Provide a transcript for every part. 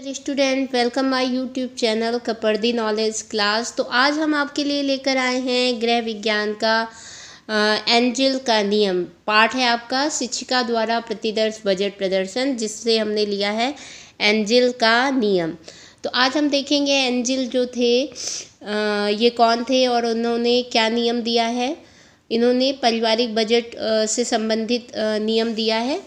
Dear student, welcome my YouTube channel Kapardi knowledge class. तो आज हम आपके लिए लेकर आए हैं गृह विज्ञान का एंजिल का नियम पाठ है आपका शिक्षिका द्वारा प्रतिदर्श बजट प्रदर्शन, जिससे हमने लिया है एंजिल का नियम। तो आज हम देखेंगे एंजिल जो थे ये कौन थे और उन्होंने क्या नियम दिया है। इन्होंने पारिवारिक बजट से संबंधित नियम दिया है।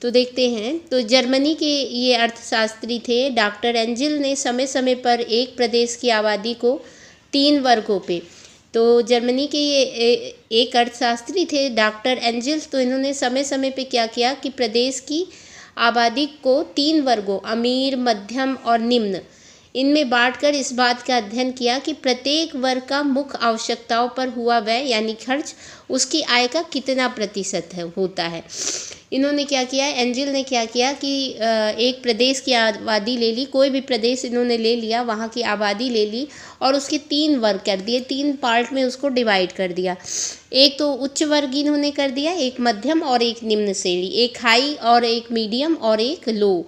तो देखते हैं। तो जर्मनी के ये अर्थशास्त्री थे डॉक्टर एंजिल ने समय समय पर एक प्रदेश की आबादी को 3 वर्गों पे, तो जर्मनी के ये एक अर्थशास्त्री थे डॉक्टर एंजिल। तो इन्होंने समय समय पे क्या किया कि प्रदेश की आबादी को 3 वर्गों अमीर, मध्यम और निम्न इनमें बांटकर इस बात का अध्ययन किया कि प्रत्येक वर्ग का मुख्य आवश्यकताओं पर हुआ व्यय यानी खर्च उसकी आय का कितना प्रतिशत होता है। इन्होंने क्या किया, एंजिल ने क्या किया कि एक प्रदेश की आबादी ले ली, कोई भी प्रदेश इन्होंने ले लिया, वहाँ की आबादी ले ली और उसके 3 वर्ग कर दिए, 3 पार्ट में उसको डिवाइड कर दिया। एक तो उच्च वर्ग इन्होंने कर दिया, एक मध्यम और एक निम्न श्रेणी, एक हाई और एक मीडियम और एक लो।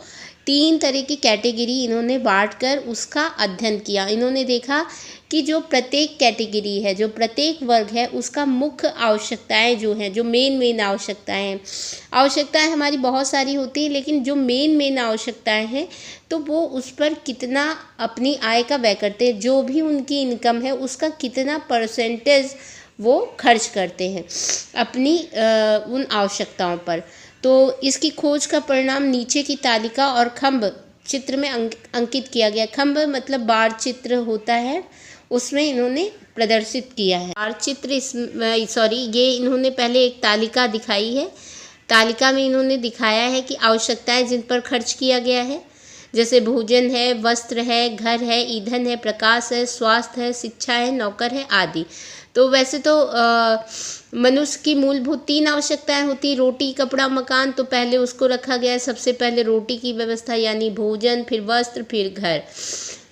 3 तरह की कैटेगरी इन्होंने बांटकर उसका अध्ययन किया। इन्होंने देखा कि जो प्रत्येक कैटेगरी है, जो प्रत्येक वर्ग है, उसका मुख्य आवश्यकताएं जो हैं, जो मेन आवश्यकताएं हमारी बहुत सारी होती हैं, लेकिन जो मेन आवश्यकताएं हैं तो वो उस पर कितना अपनी आय का व्यय करते हैं, जो भी उनकी इनकम है उसका कितना परसेंटेज वो खर्च करते हैं अपनी उन आवश्यकताओं पर। तो इसकी खोज का परिणाम नीचे की तालिका और खंभ चित्र में अंकित किया गया। खंभ मतलब बार चित्र होता है, उसमें इन्होंने प्रदर्शित किया है। बार चित्र ये इन्होंने पहले एक तालिका दिखाई है। तालिका में इन्होंने दिखाया है कि आवश्यकताएं जिन पर खर्च किया गया है, जैसे भोजन है, वस्त्र है, घर है, ईंधन है, प्रकाश है, स्वास्थ्य है, शिक्षा है, नौकर है आदि। तो वैसे तो मनुष्य की मूलभूत 3 आवश्यकताएं होती, रोटी, कपड़ा, मकान। तो पहले उसको रखा गया है, सबसे पहले रोटी की व्यवस्था यानी भोजन, फिर वस्त्र, फिर घर,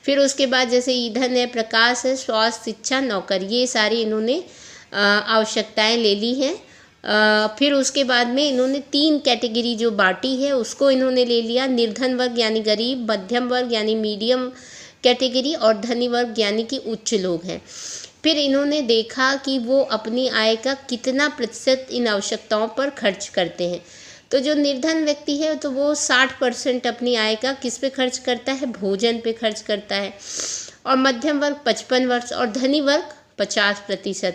फिर उसके बाद जैसे ईंधन है, प्रकाश है, स्वास्थ्य, शिक्षा, नौकर, ये सारी इन्होंने आवश्यकताएं ले ली हैं। फिर उसके बाद में इन्होंने 3 कैटेगरी जो बांटी है उसको इन्होंने ले लिया, निर्धन वर्ग यानी गरीब, मध्यम वर्ग यानी मीडियम कैटेगरी और धनी वर्ग यानी कि उच्च लोग हैं। फिर इन्होंने देखा कि वो अपनी आय का कितना प्रतिशत इन आवश्यकताओं पर खर्च करते हैं। तो जो निर्धन व्यक्ति है तो वो 60% अपनी आय का किस पे खर्च करता है, भोजन पे खर्च करता है, और मध्यम वर्ग 55% और धनी वर्ग 50%।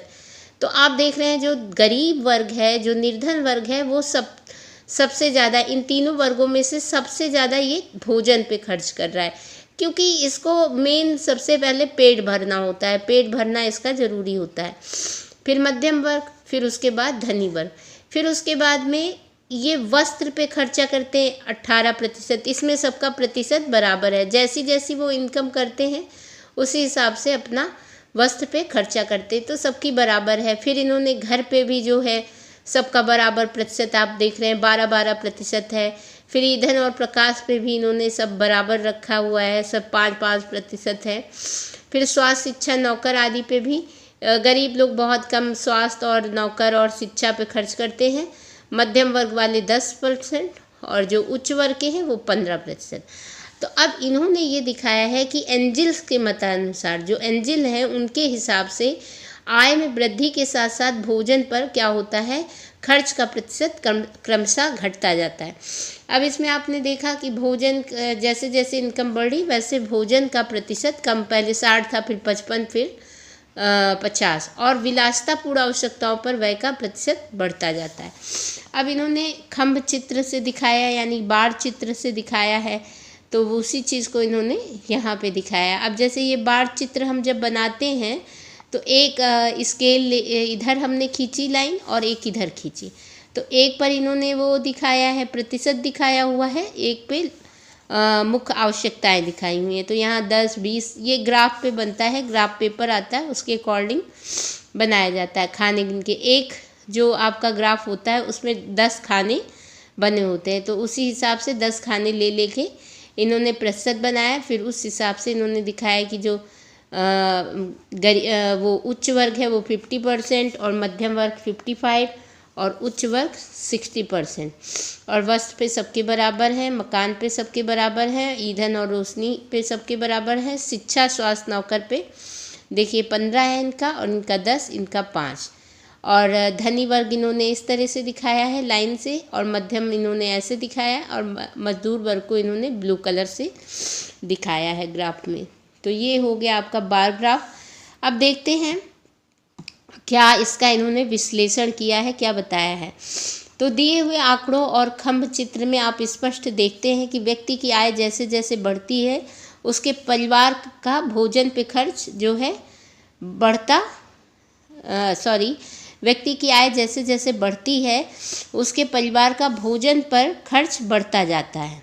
तो आप देख रहे हैं जो गरीब वर्ग है, जो निर्धन वर्ग है, वो सबसे ज़्यादा इन तीनों वर्गों में से सबसे ज़्यादा ये भोजन पे खर्च कर रहा है, क्योंकि इसको मेन सबसे पहले पेट भरना होता है, पेट भरना इसका ज़रूरी होता है। फिर मध्यम वर्ग, फिर उसके बाद धनी वर्ग, फिर उसके बाद में ये वस्त्र पे खर्चा करते हैं 18%। इसमें सबका प्रतिशत बराबर है, जैसी जैसी वो इनकम करते हैं उसी हिसाब से अपना वस्त्र पे खर्चा करते, तो सबकी बराबर है। फिर इन्होंने घर पे भी जो है सबका बराबर प्रतिशत आप देख रहे हैं 12% है। फिर ईंधन और प्रकाश पे भी इन्होंने सब बराबर रखा हुआ है, सब 5% है। फिर स्वास्थ्य, शिक्षा, नौकर आदि पे भी गरीब लोग बहुत कम स्वास्थ्य और नौकर और शिक्षा पे खर्च करते हैं, मध्यम वर्ग वाले 10% और जो उच्च वर्ग के हैं वो 15%। तो अब इन्होंने ये दिखाया है कि एंजिल्स के मतानुसार, जो एंजिल हैं उनके हिसाब से आय में वृद्धि के साथ साथ भोजन पर क्या होता है, खर्च का प्रतिशत क्रमशः घटता जाता है। अब इसमें आपने देखा कि भोजन जैसे जैसे इनकम बढ़ी वैसे भोजन का प्रतिशत कम, पहले 60 था, फिर 55, फिर 50, और विलासितापूर्ण आवश्यकताओं पर व्यय का प्रतिशत बढ़ता जाता है। अब इन्होंने खंभ चित्र से दिखाया यानी बार चित्र से दिखाया है, तो उसी चीज़ को इन्होंने यहाँ पे दिखाया। अब जैसे ये बार चित्र हम जब बनाते हैं तो एक स्केल इधर हमने खींची लाइन और एक इधर खींची, तो एक पर इन्होंने वो दिखाया है प्रतिशत दिखाया हुआ है, एक पे मुख्य आवश्यकताएं दिखाई हुई हैं। तो यहाँ 10, 20 ये ग्राफ पे बनता है, ग्राफ पेपर आता है, उसके अकॉर्डिंग बनाया जाता है। खाने के एक जो आपका ग्राफ होता है उसमें 10 खाने बने होते हैं, तो उसी हिसाब से 10 खाने ले के इन्होंने प्रतिशत बनाया। फिर उस हिसाब से इन्होंने दिखाया कि जो वो उच्च वर्ग है वो 50% और मध्यम वर्ग 55 और उच्च वर्ग 60%। और वस्त्र पे सबके बराबर है, मकान पे सबके बराबर है, ईंधन और रोशनी पे सबके बराबर है। शिक्षा स्वास्थ्य नौकर पे देखिए 15 है इनका, और इनका 10, इनका 5। और धनी वर्ग इन्होंने इस तरह से दिखाया है लाइन से, और मध्यम इन्होंने ऐसे दिखाया है, और मजदूर वर्ग को इन्होंने ब्लू कलर से दिखाया है ग्राफ में। तो ये हो गया आपका बार ग्राफ। अब देखते हैं क्या इसका इन्होंने विश्लेषण किया है, क्या बताया है। तो दिए हुए आंकड़ों और खंभ चित्र में आप स्पष्ट देखते हैं कि व्यक्ति की आय जैसे जैसे बढ़ती है उसके परिवार का भोजन पे खर्च जो है व्यक्ति की आय जैसे जैसे बढ़ती है उसके परिवार का भोजन पर खर्च बढ़ता जाता है।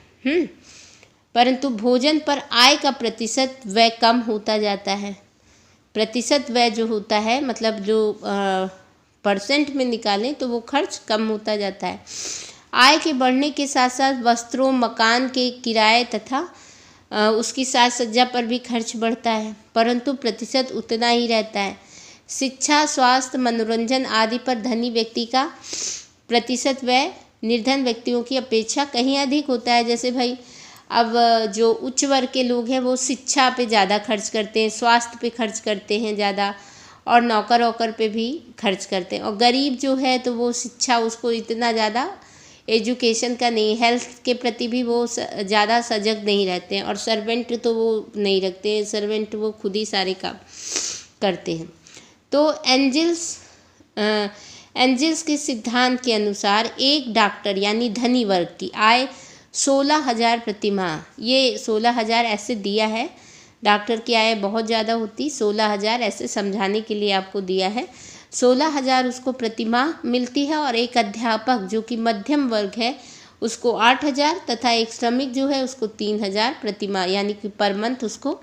परंतु भोजन पर आय का प्रतिशत व्यय कम होता जाता है। प्रतिशत व्यय जो होता है मतलब जो परसेंट में निकालें तो वो खर्च कम होता जाता है। आय के बढ़ने के साथ साथ वस्त्रों, मकान के किराए तथा उसकी साज सज्जा पर भी खर्च बढ़ता है, परंतु प्रतिशत उतना ही रहता है। शिक्षा, स्वास्थ्य, मनोरंजन आदि पर धनी व्यक्ति का प्रतिशत व्यय निर्धन व्यक्तियों की अपेक्षा कहीं अधिक होता है। जैसे भाई अब जो उच्च वर्ग के लोग हैं वो शिक्षा पे ज़्यादा खर्च करते हैं, स्वास्थ्य पे खर्च करते हैं ज़्यादा, और नौकर वोकर पे भी खर्च करते हैं। और गरीब जो है तो वो शिक्षा उसको इतना ज़्यादा एजुकेशन का नहीं, हेल्थ के प्रति भी वो ज़्यादा सजग नहीं रहते हैं। और सर्वेंट तो वो नहीं रखते हैं, सर्वेंट वो खुद ही सारे काम करते हैं। तो एंजिल्स के सिद्धांत के अनुसार एक डॉक्टर यानी धनी वर्ग की आय 16,000 प्रति माह, ये 16,000 ऐसे दिया है। डॉक्टर की आय बहुत ज़्यादा होती, 16,000 ऐसे समझाने के लिए आपको दिया है। 16,000 उसको प्रति माह मिलती है। और एक अध्यापक जो कि मध्यम वर्ग है उसको 8,000 तथा एक श्रमिक जो है उसको 3,000 प्रति माह यानी कि पर मंथ उसको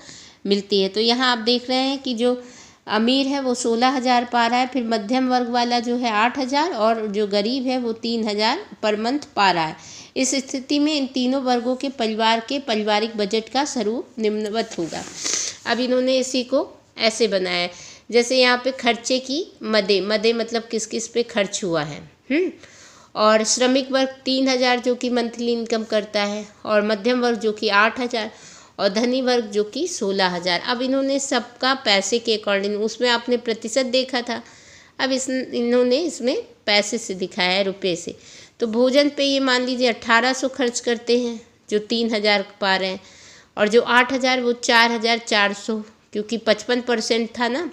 मिलती है। तो यहाँ आप देख रहे हैं कि जो अमीर है वो 16,000 पा रहा है, फिर मध्यम वर्ग वाला जो है 8,000, और जो गरीब है वो 3,000 पर मंथ पा रहा है। इस स्थिति में इन तीनों वर्गों के परिवार के पारिवारिक बजट का स्वरूप निम्नवत होगा। अब इन्होंने इसी को ऐसे बनाया है, जैसे यहाँ पे खर्चे की मदे मतलब किस किस पे खर्च हुआ है। और श्रमिक वर्ग 3,000 जो कि मंथली इनकम करता है, और मध्यम वर्ग जो कि 8,000, और धनी वर्ग जो कि 16,000। अब इन्होंने सबका पैसे के अकॉर्डिंग, उसमें आपने प्रतिशत देखा था, अब इन्होंने इसमें पैसे से दिखाया है, रुपये से। तो भोजन पे ये मान लीजिए 1,800 खर्च करते हैं जो 3,000 पा रहे हैं, और जो 8,000 वो 4,400, क्योंकि 55% था ना।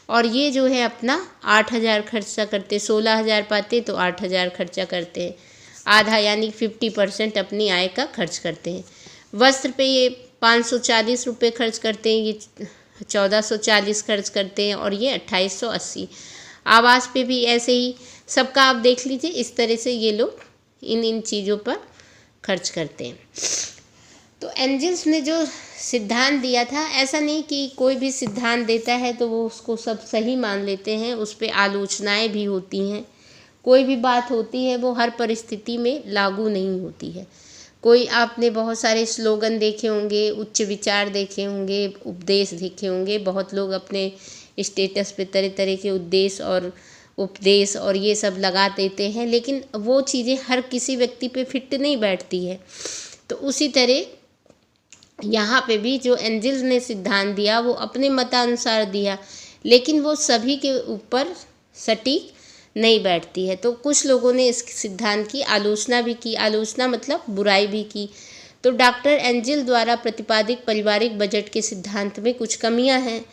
और ये जो है अपना 8,000 खर्चा करते, 16,000 पाते तो 8,000 खर्चा करते हैं, आधा यानी 50% अपनी आय का खर्च करते हैं। वस्त्र पे ये 540 रुपये खर्च करते हैं, ये 1,440 खर्च करते हैं, और ये 2,880। आवास पे भी ऐसे ही सबका आप देख लीजिए, इस तरह से ये लोग इन चीज़ों पर खर्च करते हैं। तो एंजिल्स ने जो सिद्धांत दिया था, ऐसा नहीं कि कोई भी सिद्धांत देता है तो वो उसको सब सही मान लेते हैं, उस पर आलोचनाएं भी होती हैं। कोई भी बात होती है वो हर परिस्थिति में लागू नहीं होती है। कोई आपने बहुत सारे स्लोगन देखे होंगे, उच्च विचार देखे होंगे, उपदेश देखे होंगे, बहुत लोग अपने स्टेटस पे तरह तरह के उद्देश्य और उपदेश और ये सब लगा देते हैं, लेकिन वो चीज़ें हर किसी व्यक्ति पे फिट नहीं बैठती है। तो उसी तरह यहाँ पे भी जो एंजिल्स ने सिद्धांत दिया वो अपने मतानुसार दिया, लेकिन वो सभी के ऊपर सटीक नहीं बैठती है। तो कुछ लोगों ने इस सिद्धांत की आलोचना भी की, आलोचना मतलब बुराई भी की। तो डॉक्टर एंजिल द्वारा प्रतिपादित पारिवारिक बजट के सिद्धांत में कुछ कमियां हैं,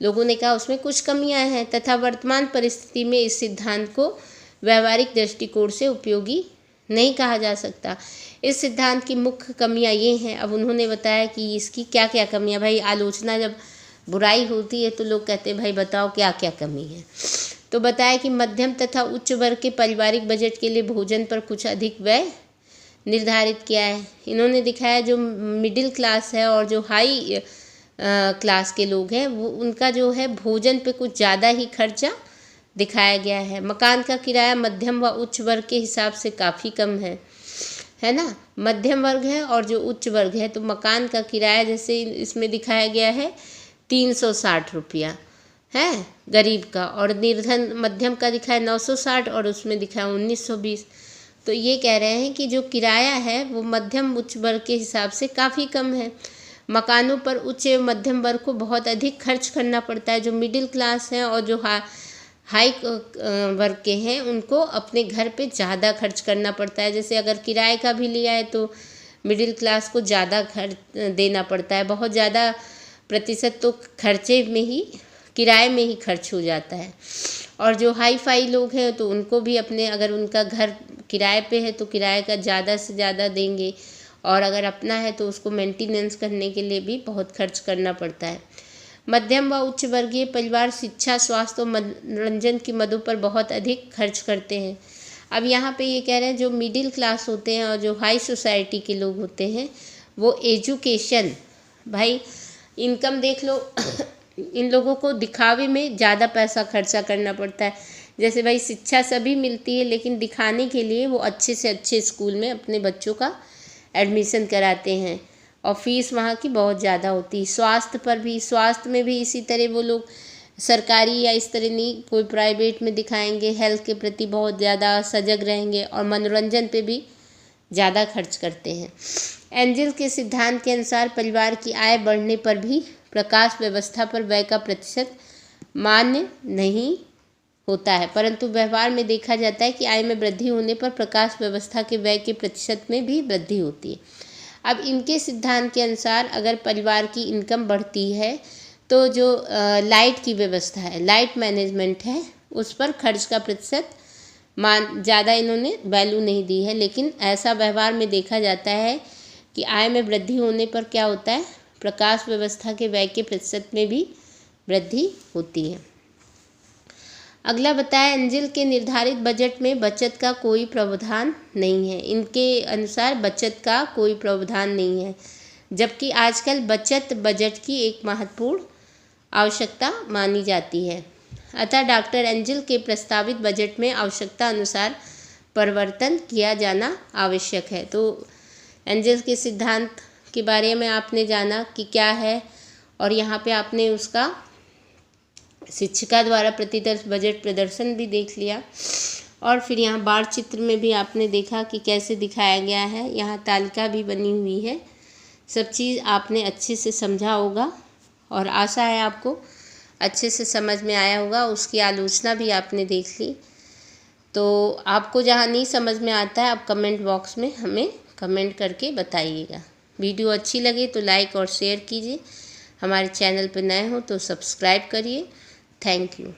लोगों ने कहा उसमें कुछ कमियां हैं, तथा वर्तमान परिस्थिति में इस सिद्धांत को व्यवहारिक दृष्टिकोण से उपयोगी नहीं कहा जा सकता। इस सिद्धांत की मुख्य कमियां ये हैं। अब उन्होंने बताया कि इसकी क्या क्या कमियां, भाई आलोचना जब बुराई होती है तो लोग कहते हैं भाई बताओ क्या क्या कमी है। तो बताया कि मध्यम तथा उच्च वर्ग के पारिवारिक बजट के लिए भोजन पर कुछ अधिक व्यय निर्धारित किया है। इन्होंने दिखाया जो मिडिल क्लास है और जो हाई क्लास के लोग हैं वो उनका जो है भोजन पे कुछ ज़्यादा ही खर्चा दिखाया गया है। मकान का किराया मध्यम व उच्च वर्ग के हिसाब से काफ़ी कम है ना। मध्यम वर्ग है और जो उच्च वर्ग है तो मकान का किराया जैसे इसमें दिखाया गया है 360 रुपया है गरीब का, और निर्धन मध्यम का दिखा है 960 और उसमें दिखा है 1920। तो ये कह रहे हैं कि जो किराया है वो मध्यम उच्च वर्ग के हिसाब से काफ़ी कम है। मकानों पर उच्च एवं मध्यम वर्ग को बहुत अधिक खर्च करना पड़ता है। जो मिडिल क्लास हैं और जो हाई वर्ग के हैं उनको अपने घर पे ज़्यादा खर्च करना पड़ता है। जैसे अगर किराए का भी लिया है तो मिडिल क्लास को ज़्यादा खर्च देना पड़ता है, बहुत ज़्यादा प्रतिशत तो खर्चे में ही, किराए में ही खर्च हो जाता है। और जो हाई फाई लोग हैं तो उनको भी अपने, अगर उनका घर किराए पे है तो किराए का ज़्यादा से ज़्यादा देंगे, और अगर अपना है तो उसको मेंटेनेंस करने के लिए भी बहुत खर्च करना पड़ता है। मध्यम व उच्च वर्गीय परिवार शिक्षा, स्वास्थ्य और मनोरंजन की मदों पर बहुत अधिक खर्च करते हैं। अब यहाँ पे ये कह रहे हैं जो मिडिल क्लास होते हैं और जो हाई सोसाइटी के लोग होते हैं वो एजुकेशन, भाई इनकम देख लो इन लोगों को दिखावे में ज़्यादा पैसा खर्चा करना पड़ता है। जैसे भाई शिक्षा सभी मिलती है, लेकिन दिखाने के लिए वो अच्छे से अच्छे स्कूल में अपने बच्चों का एडमिशन कराते हैं और फीस वहाँ की बहुत ज़्यादा होती है। स्वास्थ्य पर भी, स्वास्थ्य में भी इसी तरह वो लोग सरकारी या इस तरह नहीं, कोई प्राइवेट में दिखाएंगे, हेल्थ के प्रति बहुत ज़्यादा सजग रहेंगे, और मनोरंजन पे भी ज़्यादा खर्च करते हैं। एंजल के सिद्धांत के अनुसार परिवार की आय बढ़ने पर भी प्रकाश व्यवस्था पर व्यय का प्रतिशत मान्य नहीं होता है, परंतु व्यवहार में देखा जाता है कि आय में वृद्धि होने पर प्रकाश व्यवस्था के व्यय के प्रतिशत में भी वृद्धि होती है। अब इनके सिद्धांत के अनुसार अगर परिवार की इनकम बढ़ती है तो जो लाइट की व्यवस्था है, लाइट मैनेजमेंट है, उस पर खर्च का प्रतिशत ज़्यादा इन्होंने वैल्यू नहीं दी है। लेकिन ऐसा व्यवहार में देखा जाता है कि आय में वृद्धि होने पर क्या होता है, प्रकाश व्यवस्था के व्यय के प्रतिशत में भी वृद्धि होती है। अगला बताया, एंजल के निर्धारित बजट में बचत का कोई प्रावधान नहीं है। इनके अनुसार बचत का कोई प्रावधान नहीं है, जबकि आजकल बचत बजट की एक महत्वपूर्ण आवश्यकता मानी जाती है। अतः डॉक्टर एंजल के प्रस्तावित बजट में आवश्यकता अनुसार परिवर्तन किया जाना आवश्यक है। तो एंजल के सिद्धांत के बारे में आपने जाना कि क्या है, और यहाँ पे आपने उसका शिक्षिका द्वारा प्रतिवर्ष बजट प्रदर्शन भी देख लिया, और फिर यहाँ बाढ़ चित्र में भी आपने देखा कि कैसे दिखाया गया है। यहाँ तालिका भी बनी हुई है। सब चीज़ आपने अच्छे से समझा होगा और आशा है आपको अच्छे से समझ में आया होगा। उसकी आलोचना भी आपने देख ली। तो आपको जहाँ नहीं समझ में आता है आप कमेंट बॉक्स में हमें कमेंट करके बताइएगा। वीडियो अच्छी लगे तो लाइक और शेयर कीजिए। हमारे चैनल पर नए हो तो सब्सक्राइब करिए। Thank you.